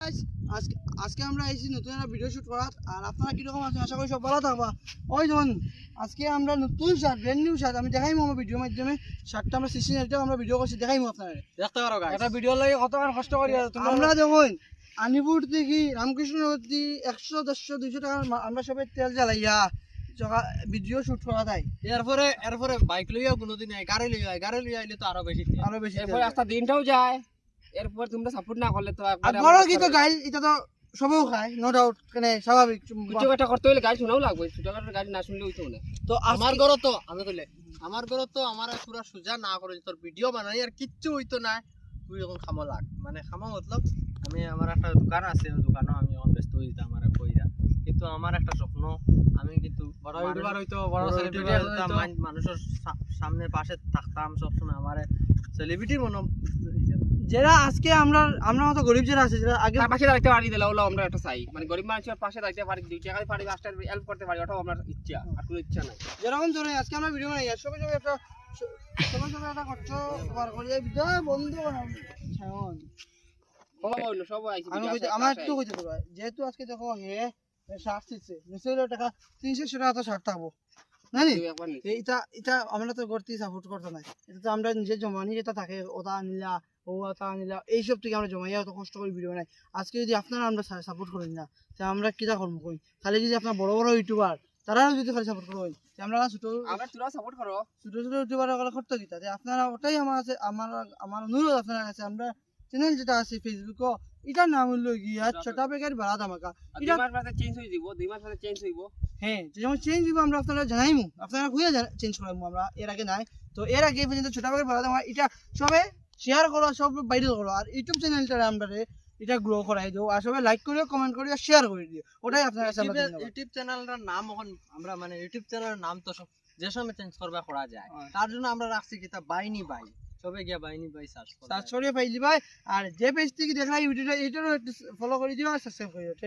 আজকে আজকে আমরা আইছি নতুন একটা ভিডিও শুট করার। আর আপনারা কিরকম আছেন আশা করি সব ভালো থাকবা। ওই যেমন আজকে আমরা নতুন শার্ট, ব্র্যান্ড নিউ শার্ট আমি দেখাইমু আমার ভিডিওর মাধ্যমে। শার্টটা আমরা সিসিনারিটাও আমরা ভিডিও করছি, দেখাইমু আপনারা দেখতে পারো গাইস এটা ভিডিও লাগে কত কষ্ট করি আমরা যখন আনিপুর থেকে রামকৃষ্ণ অবধি 100, 150, 200 টাকা আমরা সবাই তেল জ্বালাইয়া ভিডিও শুট করা যায়। এরপরে বাইক লইয়া কোনোদিন গাড়ি লইয়া আইলে তো আরো বেশি এরপর রাস্তা দিনটাও যায়, এরপর তোমরা সাপোর্ট না করলে তো আর বড় কি তো গাইল এটা তো সবেও খায়, নো ডাউট, কেনে স্বাভাবিক। ছোটখাটো করতে হলে গাড়ি শোনাও লাগবে, ছোটখাটো গাড়ি না শুনলে হইতো না। তো আমার ঘর তো আমি কইলে আমার ঘর তো আমার পুরা সোজা না করে তোর ভিডিও বানাই আর কিচ্ছু হইতো না। তুই এখন খামো লাগ মানে খামো মতলব আমি আমার একটা দোকান আছে, দোকানও আমি এখন ব্যস্ত হই যেতাম আমার কইরা, কিন্তু আমার একটা স্বপ্ন আমি কিন্তু বড় ইউটিউবার হইতো, বড় সেলিব্রিটি হইতো, মানুষের সামনে পাশে থাকতাম সবসময়। আমার সেলিব্রিটির মনে যারা আজকে আমরা মতো গরিব যারা আছে, যারা আগে পাশে দাঁড়াতে পারি দিলে ওলা আমরা একটা চাই, মানে গরিব মানুষের পাশে দাঁড়াতে পারি, 2 টাকা পারি 5 টাকা হেল্প করতে পারি, ওটাও আমার ইচ্ছা, আর কোনো ইচ্ছা নাই। যেরকম ধরে আজকে আমরা ভিডিও বানাই আর সবাই একটা একটা করছো বার করে ভিডিও বন্ধ বানাবো ছাগল। সব আইছি আমার একটু কইতে পারবা, যেহেতু আজকে দেখো হে শার্ট দিচ্ছে নিশ্চয়ই টাকা 300 টাকা তো শার্ট থাকবো জানি। এটা আমরা তো করতে সাপোর্ট করতে নাই, এটা তো আমরা নিজে জমানি যেটা থাকে ওটা আনিলা ওটা আনিলা এইসব থেকে আমরা জমাইয়া অত কষ্ট করে ভিডিও বানাই। আজকে যদি আপনারা আমরা সাপোর্ট করেন না তা আমরা কিটা করবো কই? খালি যদি আপনার বড় বড় ইউটিউবার তারাও যদি খালি সাপোর্ট করেন, আমরা ছোট তোরা সাপোর্ট করো, ছোট ইউটিউবার করতে দিতা আপনারা, ওটাই আমার আছে। আমার অনুরোধ আপনার কাছে, আমরা চ্যানেল যেটা আছে ফেসবুক এটার নাম হলো গিয়া ছোটা বেকার বাড়া ধামাকা। এটা চেঞ্জ হয়ে দিব, 2 মাস পরে চেঞ্জ হইব। হ্যাঁ, যেমন চেঞ্জ দিব আমরা আপনারা জানাইমু, আপনারা খুঁজে চেঞ্জ করাবো আমরা, এর আগে নাই তো। এর আগে পর্যন্ত ছোটা বেকার বাড়া ধামাকা এটা সবে শেয়ার করো, সব ভাইরাল করো, আর ইউটিউব চ্যানেলটা আমরা এটা গ্রো করাই দিও, আর সবাই লাইক করিও, কমেন্ট করিও, শেয়ার করে দিও। ওটাই আপনার কাছে ইউটিউব চ্যানেলটার নাম এখন আমরা মানে ইউটিউব চ্যানেলের নাম তো সব যে সময় চেঞ্জ করবা করা যায়, তার জন্য আমরা রাখছি কিতা বাইনি বাই, সবে গিয়া বাইনি বাই সার্চ করিয়ে পাইলি ভাই। আর যে পেজ থেকে দেখলাই ভিডিওটা এইটারও ফলো করে দিও আর সাবস্ক্রাইব করিও।